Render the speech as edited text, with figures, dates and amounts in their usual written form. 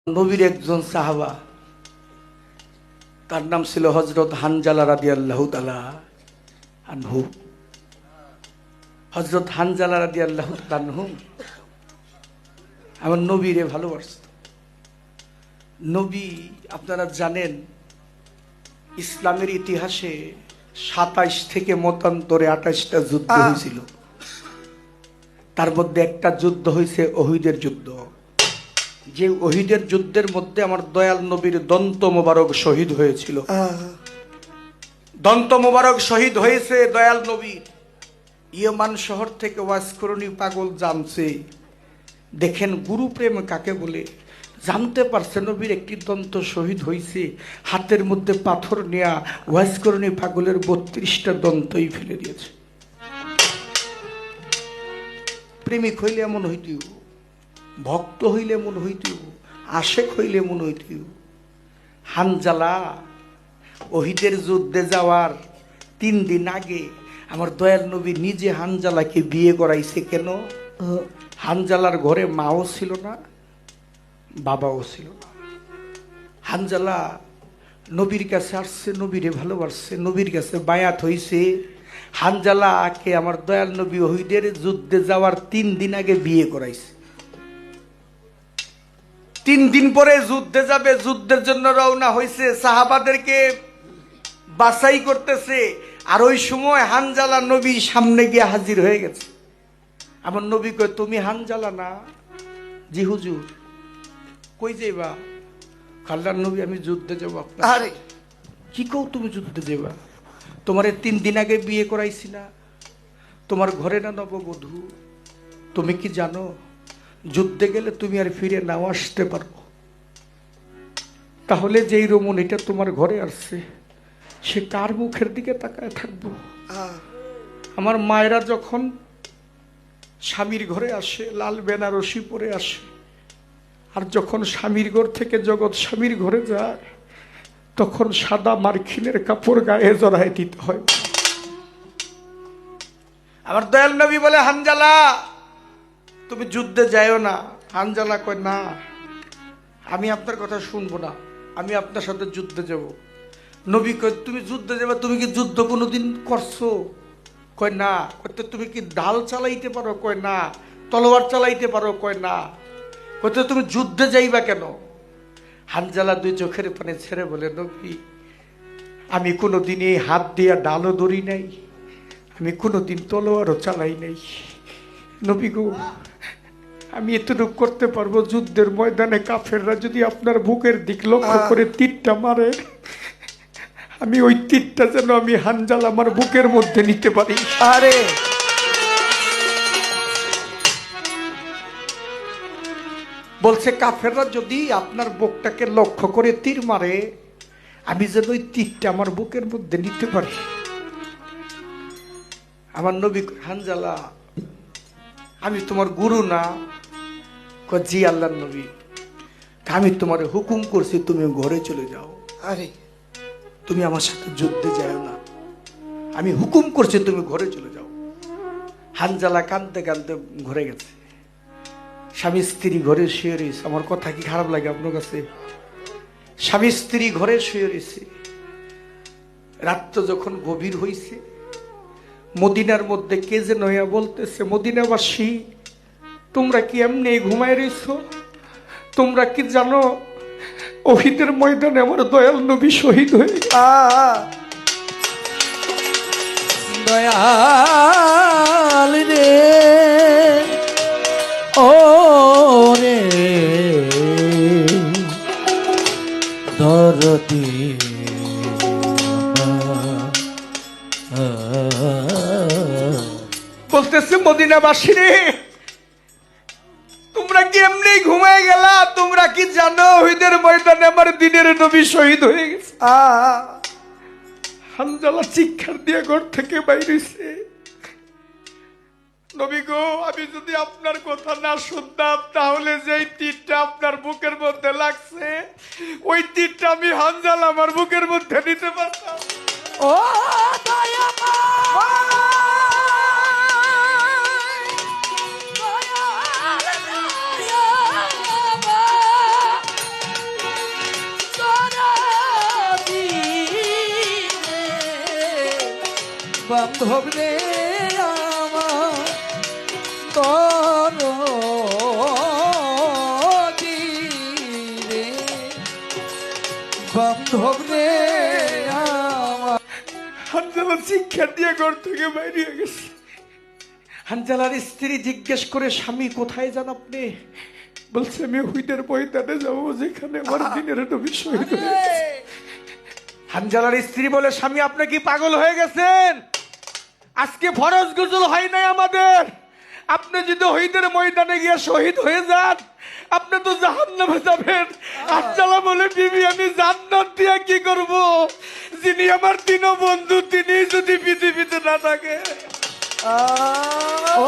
নবীর একজন সাহাবা, তার নাম ছিল হযরত হানজালা রাদিয়াল্লাহু তাআলা আনহু। হযরত হানজালা রাদিয়াল্লাহু তাআলা আনহু আমার নবীরে ভালোবাসত। নবী, আপনারা জানেন, ইসলামের ইতিহাসে 27 থেকে মতান্তরে 28টা যুদ্ধ হয়েছিল। তার মধ্যে একটা যুদ্ধ হয়েছে ওহিদের যুদ্ধ। যে ওহিদের যুদ্ধের মধ্যে আমার দয়াল নবীর দন্ত মোবারক শহীদ হয়েছিল। দন্ত মোবারক শহীদ হয়েছে দয়াল নবীর। ইয়মান শহর থেকে ওয়াসকরণী পাগল জানছে, দেখেন গুরু প্রেম কাকে বলে। জানতে পারছে নবীর একটি দন্ত শহীদ হয়েছে, হাতের মধ্যে পাথর নেয়া ওয়াসকরণী পাগলের 32টা দন্তই ফেলে দিয়েছে। প্রেমিক হইলে এমন হইতেও, ভক্ত হইলে মন হইতেও, আশেক হইলে মন হইতেও। হানজালা ওহিদের যুদ্ধে যাওয়ার 3 দিন আগে আমার দয়াল নবী নিজে হানজালাকে বিয়ে করাইছে। কেন? হানজালার ঘরে মাও ছিল না, বাবাও ছিল না। হানজালা নবীর কাছে আসছে, নবীরে ভালোবাসছে, নবীর কাছে বায়াত হইছে। হানজালাকে আমার দয়াল নবী ওহিদের যুদ্ধে যাওয়ার 3 দিন আগে বিয়ে করাইছে। 3 দিন পরে যুদ্ধে যাবে, যুদ্ধের জন্য রওনা হয়েছে, সাহাবাদেরকে বাছাই করতেছে। আর ওই সময় হানজালা নবী সামনে গিয়ে হাজির হয়ে গেছে। আমার নবী কয়, তুমি হানজালা না? জি হুজুর। কই যাইবা? আল্লাহর নবী, আমি যুদ্ধে যাবো। আরে কি কও, তুমি যুদ্ধে যাবা? তোমারে 3 দিন আগে বিয়ে করাইছি না, তোমার ঘরে না নববধূ? তুমি কি জানো যুদ্ধে গেলে তুমি আর ফিরে নাও আসতে পারবো? তাহলে যেই রমণীটা তোমার ঘরে আসছে, সে কার মুখের দিকে তাকায় থাকবো? আমার মায়েরা যখন স্বামীর ঘরে আসে লাল বেনারসি পরে আসে, আর যখন স্বামীর ঘর থেকে জগৎ স্বামীর ঘরে যায়, তখন সাদা মার্খিনের কাপড় গায়ে জড়ায় দিতে হয়। আমার দয়াল নবী বলে, হানজালা তুমি যুদ্ধে যাইও না। হানজালা কয়, না, আমি আপনার কথা শুনবো না, আমি আপনার সাথে যুদ্ধে যাব। নবী কয়, তুমি যুদ্ধে যাবে? তুমি কি যুদ্ধ কোনোদিন করছো? কয় না। কইতে, তুমি কি ঢাল চালাইতে পারো? কয় না। তলোয়ার চালাইতে পারো? কয় না। কইতে, তুমি যুদ্ধে যাইবা কেন? হানজালা 2 চোখের পানি ছেড়ে বলে, নবী, আমি কোনোদিন এই হাত দিয়া ডালও ধরি নাই, আমি কোনোদিন তলোয়ারও চালাই নাই। নবী গো, আমি এতটুকু করতে পারবো, যুদ্ধের ময়দানে কাফেররা যদি আপনার বুকের দিক লক্ষ্য করে তীরটা মারে, আমি ওই তীরটা যেন আমি হানজালা আমার বুকের মধ্যে নিতে পারি। আরে বলছে, কাফেররা যদি আপনার বুকটাকে লক্ষ্য করে তীর মারে, আমি যেন ওই তীরটা আমার বুকের মধ্যে নিতে পারি। আমার নবী, হানজালা আমি তোমার গুরু না? জি আল্লাহর নবী। আমি তোমার হুকুম করছি তুমি ঘরে চলে যাও। আরে তুমি আমার সাথে যুদ্ধে যাও না, আমি হুকুম করছি তুমি ঘরে চলে যাও। হানজালা কাঁদতে কাঁদতে ঘরে গেছে। স্বামী স্ত্রী ঘরে শুয়ে রয়েছে। আমার কথা কি খারাপ লাগে আপনার কাছে? স্বামী স্ত্রী ঘরে শুয়ে রয়েছে। রাত যখন গভীর হয়েছে, মদিনার মধ্যে কে যে নয়া বলতেছে, মদিনাবাসী তোমরা কি এমনি ঘুমায় রয়েছ? তোমরা কি জানো ওহিদের ময়দানে আমার দয়াল নবী শহীদ হয়ে দয়াল রে ও রে দরদি বলতেছে, মদিনাবাসী রে তোমরা কি এমনি ঘুমায় গেলা? তোমরা কি জানো ওহিদের ময়দানে আমার দিনের নবী শহীদ হয়ে গেছে? হানজালা চিৎকার দিয়ে ঘর থেকে বাইরেছে, নবী গো, আমি যদি আপনার কথা না শুনতাম, তাহলে যেই তীরটা আপনার বুকের মধ্যে লাগছে, ওই তীরটা আমি হানজালা আমার বুকের মধ্যে নিতে পারতাম। ও বান্ধব রে আমার দরদি রে বান্ধব রে আমার। হানজালা শিক্ষা দিয়ে ঘর থেকে বাইরে গেছে। হানজালার স্ত্রী জিজ্ঞেস করে, স্বামী কোথায় যান আপনি? বলছে, আমি হুইদের ময়দানে যাবো, যেখানে আমার দিনের নবী শহীদ হয়েছে। হানজালার স্ত্রী বলে, স্বামী আপনি কি পাগল হয়ে গেছেন? আজকে ফরজ গোসল হয় নাই আমাদের। আপনি যদি হুইদের ময়দানে গিয়ে শহীদ হয়ে যান, আপনি তো জাহান্নামে যাবেন। হানজালা বলে, বিবি আমি জান্নাত দিয়া কি করব? যিনি আমার দিন বন্ধু, তিনি যদি পৃথিবীতে না থাকে। ও